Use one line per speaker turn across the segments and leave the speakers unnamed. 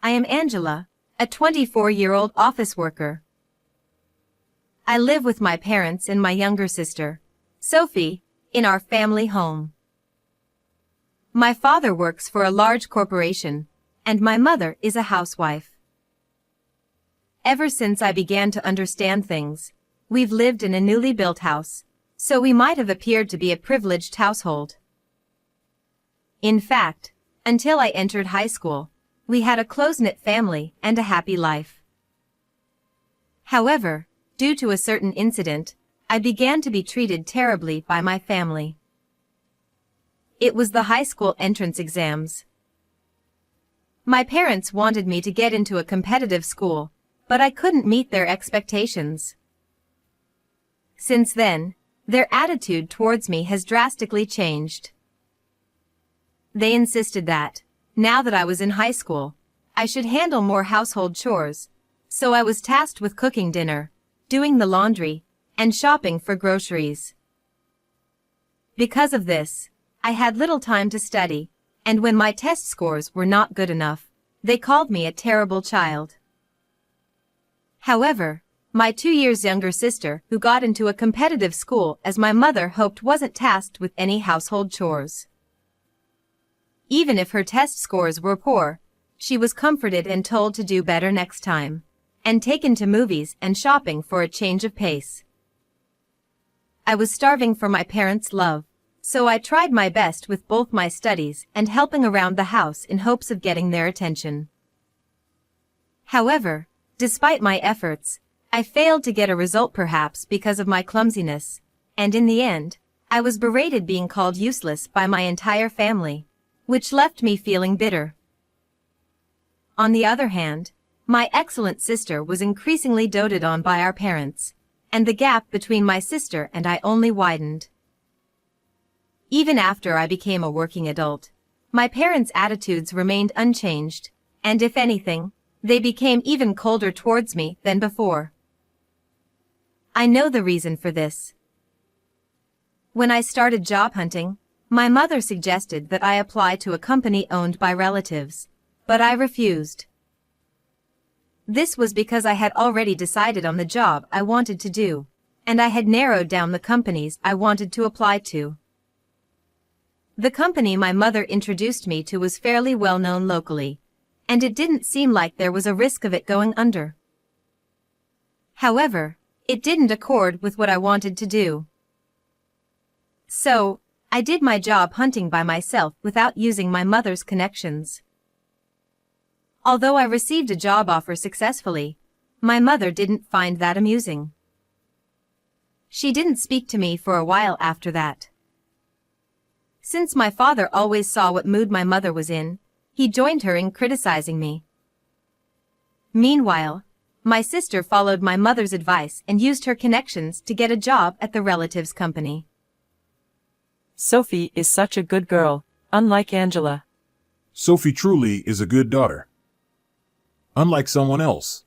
I am Angela, a 24-year-old office worker. I live with my parents and my younger sister, Sophie, in our family home. My father works for a large corporation, and my mother is a housewife. Ever since I began to understand things, we've lived in a newly built house, so we might have appeared to be a privileged household. In fact, until I entered high school, we had a close-knit family and a happy life. However, due to a certain incident, I began to be treated terribly by my family. It was the high school entrance exams. My parents wanted me to get into a competitive school, but I couldn't meet their expectations. Since then, their attitude towards me has drastically changed. They insisted that, now that I was in high school, I should handle more household chores, so I was tasked with cooking dinner, doing the laundry, and shopping for groceries. Because of this, I had little time to study, and when my test scores were not good enough, they called me a terrible child. However, my 2 years younger sister, who got into a competitive school as my mother hoped, wasn't tasked with any household chores. Even if her test scores were poor, she was comforted and told to do better next time, and taken to movies and shopping for a change of pace. I was starving for my parents' love, so I tried my best with both my studies and helping around the house in hopes of getting their attention. However, despite my efforts, I failed to get a result, perhaps because of my clumsiness, and in the end, I was berated, being called useless by my entire family, which left me feeling bitter. On the other hand, my excellent sister was increasingly doted on by our parents, and the gap between my sister and I only widened. Even after I became a working adult, my parents' attitudes remained unchanged, and if anything, they became even colder towards me than before. I know the reason for this. When I started job hunting, my mother suggested that I apply to a company owned by relatives, but I refused. This was because I had already decided on the job I wanted to do, and I had narrowed down the companies I wanted to apply to. The company my mother introduced me to was fairly well known locally, and it didn't seem like there was a risk of it going under. However, it didn't accord with what I wanted to do. So, I did my job hunting by myself without using my mother's connections. Although I received a job offer successfully, my mother didn't find that amusing. She didn't speak to me for a while after that. Since my father always saw what mood my mother was in, he joined her in criticizing me. Meanwhile, my sister followed my mother's advice and used her connections to get a job at the relatives' company.
Sophie is such a good girl, unlike Angela.
Sophie truly is a good daughter. Unlike someone else.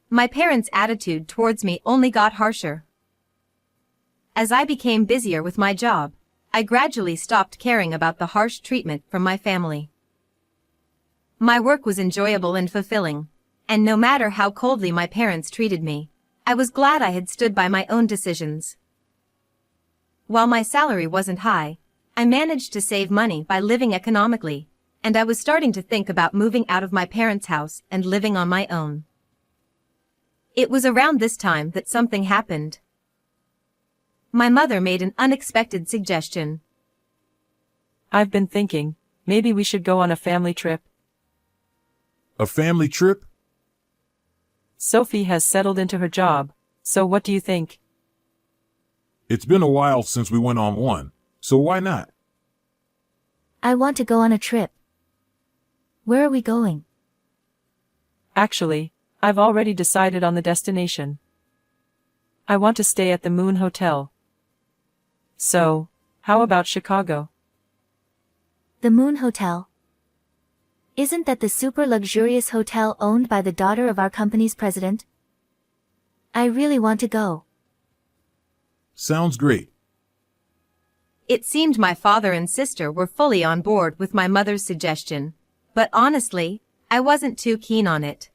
My parents' attitude towards me only got harsher. As I became busier with my job, I gradually stopped caring about the harsh treatment from my family. My work was enjoyable and fulfilling, and no matter how coldly my parents treated me, I was glad I had stood by my own decisions. While my salary wasn't high, I managed to save money by living economically, and I was starting to think about moving out of my parents' house and living on my own. It was around this time that something happened. My mother made an unexpected suggestion.
I've been thinking, maybe we should go on a family trip.
A family trip?
Sophie has settled into her job, so what do you think?
It's been a while since we went on one, so why not?
I want to go on a trip. Where are we going?
Actually, I've already decided on the destination. I want to stay at the Moon Hotel. So, how about Chicago?
The Moon Hotel. Isn't that the super luxurious hotel owned by the daughter of our company's president? I really want to go.
Sounds great.
It seemed my father and sister were fully on board with my mother's suggestion, but honestly, I wasn't too keen on it.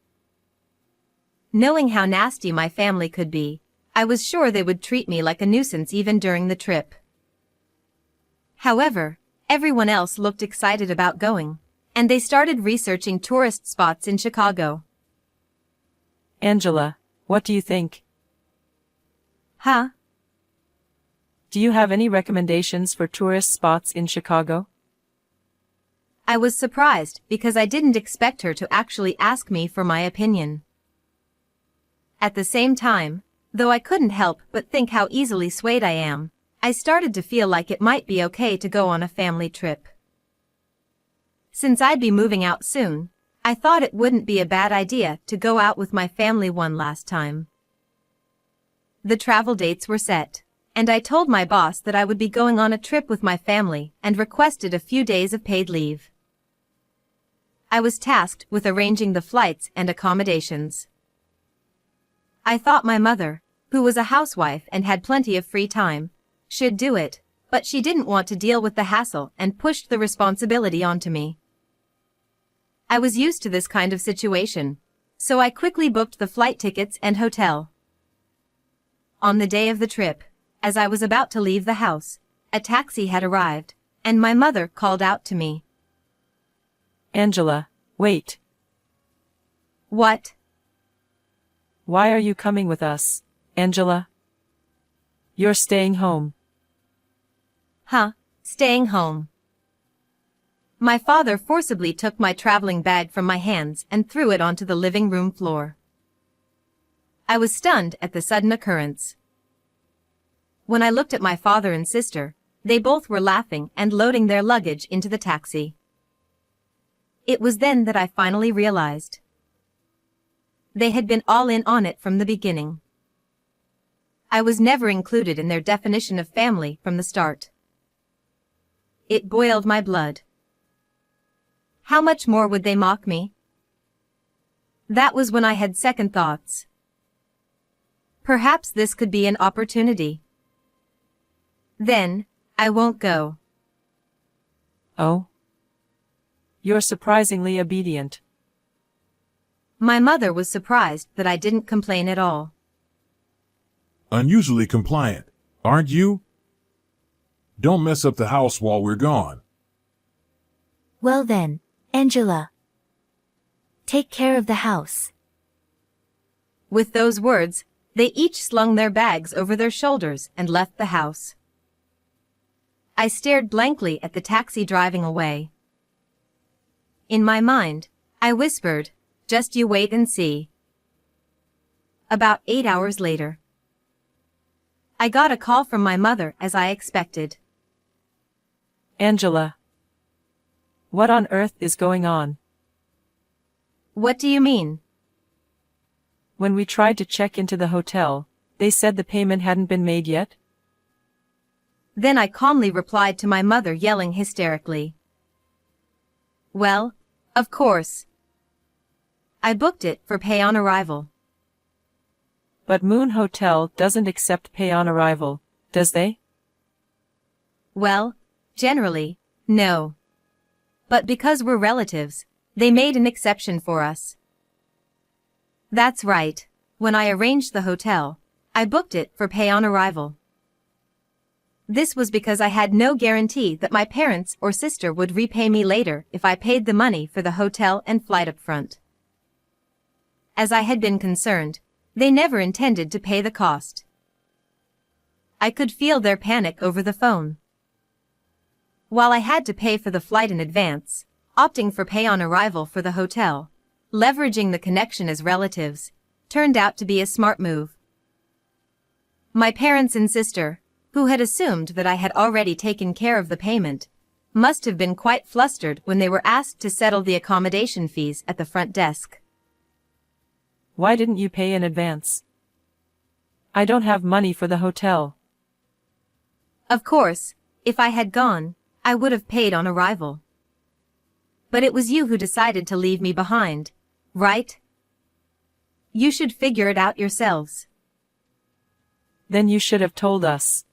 Knowing how nasty my family could be, I was sure they would treat me like a nuisance even during the trip. However, everyone else looked excited about going, and they started researching tourist spots in Chicago.
Angela, what do you think?
Huh?
Do you have any recommendations for tourist spots in Chicago?
I was surprised because I didn't expect her to actually ask me for my opinion. At the same time, though I couldn't help but think how easily swayed I am, I started to feel like it might be okay to go on a family trip. Since I'd be moving out soon, I thought it wouldn't be a bad idea to go out with my family one last time. The travel dates were set, and I told my boss that I would be going on a trip with my family and requested a few days of paid leave. I was tasked with arranging the flights and accommodations. I thought my mother, who was a housewife and had plenty of free time, should do it, but she didn't want to deal with the hassle and pushed the responsibility onto me. I was used to this kind of situation, so I quickly booked the flight tickets and hotel. On the day of the trip, as I was about to leave the house, a taxi had arrived, and my mother called out to me.
Angela, wait.
What?
Why are you coming with us, Angela? You're staying home.
Huh, staying home. My father forcibly took my traveling bag from my hands and threw it onto the living room floor. I was stunned at the sudden occurrence. When I looked at my father and sister, they both were laughing and loading their luggage into the taxi. It was then that I finally realized. They had been all in on it from the beginning. I was never included in their definition of family from the start. It boiled my blood. How much more would they mock me? That was when I had second thoughts. Perhaps this could be an opportunity. Then, I won't go.
Oh? You're surprisingly obedient.
My mother was surprised that I didn't complain at all.
Unusually compliant, aren't you? Don't mess up the house while we're gone.
Well then, Angela. Take care of the house.
With those words, they each slung their bags over their shoulders and left the house. I stared blankly at the taxi driving away. In my mind, I whispered, "Just you wait and see." About 8 hours later, I got a call from my mother as I expected.
Angela. What on earth is going on?
What do you mean?
When we tried to check into the hotel, they said the payment hadn't been made yet?
Then I calmly replied to my mother, yelling hysterically. Well, of course. I booked it for pay on arrival.
But Moon Hotel doesn't accept pay on arrival, does they?
Well, generally, no. But because we're relatives, they made an exception for us. That's right, when I arranged the hotel, I booked it for pay on arrival. This was because I had no guarantee that my parents or sister would repay me later if I paid the money for the hotel and flight up front. As I had been concerned, they never intended to pay the cost. I could feel their panic over the phone. While I had to pay for the flight in advance, opting for pay on arrival for the hotel, leveraging the connection as relatives, turned out to be a smart move. My parents and sister, who had assumed that I had already taken care of the payment, must have been quite flustered when they were asked to settle the accommodation fees at the front desk.
Why didn't you pay in advance? I don't have money for the hotel.
Of course, if I had gone, I would have paid on arrival. But it was you who decided to leave me behind, right? You should figure it out yourselves.
Then you should have told us.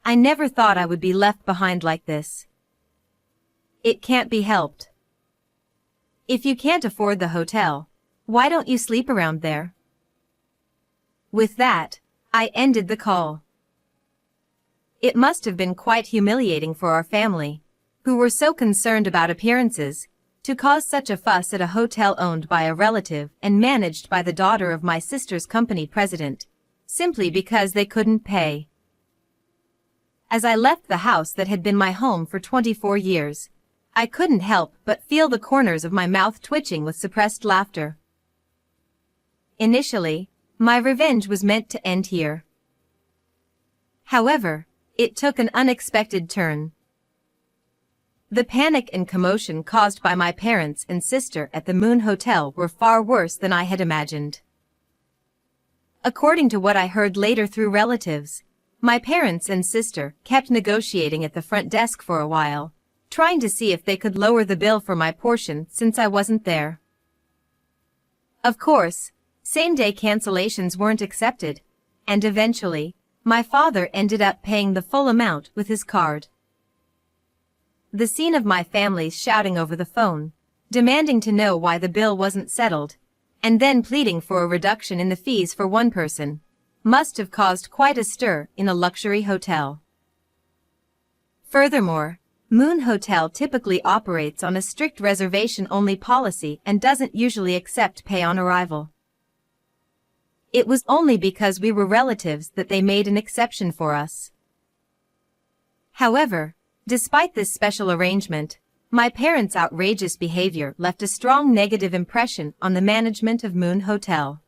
I never thought I would be left behind like this. It can't be helped. If you can't afford the hotel, why don't you sleep around there? With that, I ended the call. It must have been quite humiliating for our family, who were so concerned about appearances, to cause such a fuss at a hotel owned by a relative and managed by the daughter of my sister's company president, simply because they couldn't pay. As I left the house that had been my home for 24 years, I couldn't help but feel the corners of my mouth twitching with suppressed laughter. Initially, my revenge was meant to end here. However, it took an unexpected turn. The panic and commotion caused by my parents and sister at the Moon Hotel were far worse than I had imagined. According to what I heard later through relatives, my parents and sister kept negotiating at the front desk for a while, trying to see if they could lower the bill for my portion since I wasn't there. Of course, same-day cancellations weren't accepted, and eventually, my father ended up paying the full amount with his card. The scene of my family shouting over the phone, demanding to know why the bill wasn't settled, and then pleading for a reduction in the fees for one person, must have caused quite a stir in a luxury hotel. Furthermore, Moon Hotel typically operates on a strict reservation-only policy and doesn't usually accept pay on arrival. It was only because we were relatives that they made an exception for us. However, despite this special arrangement, my parents' outrageous behavior left a strong negative impression on the management of Moon Hotel.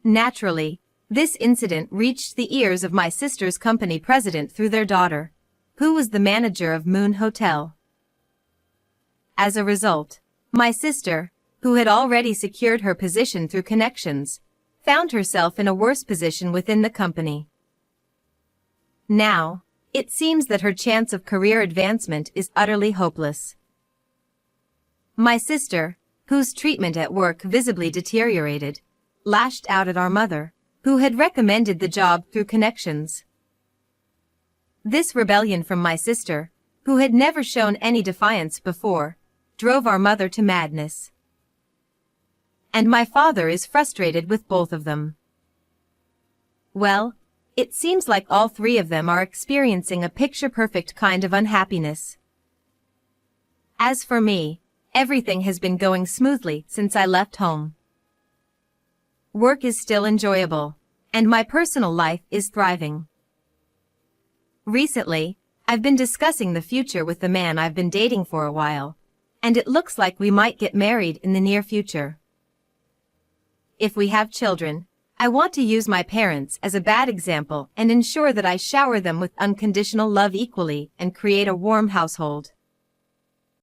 Naturally, this incident reached the ears of my sister's company president through their daughter, who was the manager of Moon Hotel. As a result, my sister, who had already secured her position through connections, found herself in a worse position within the company. Now, it seems that her chance of career advancement is utterly hopeless. My sister, whose treatment at work visibly deteriorated, lashed out at our mother, who had recommended the job through connections. This rebellion from my sister, who had never shown any defiance before, drove our mother to madness. And my father is frustrated with both of them. Well, it seems like all three of them are experiencing a picture-perfect kind of unhappiness. As for me, everything has been going smoothly since I left home. Work is still enjoyable, and my personal life is thriving. Recently, I've been discussing the future with the man I've been dating for a while, and it looks like we might get married in the near future. If we have children, I want to use my parents as a bad example and ensure that I shower them with unconditional love equally and create a warm household.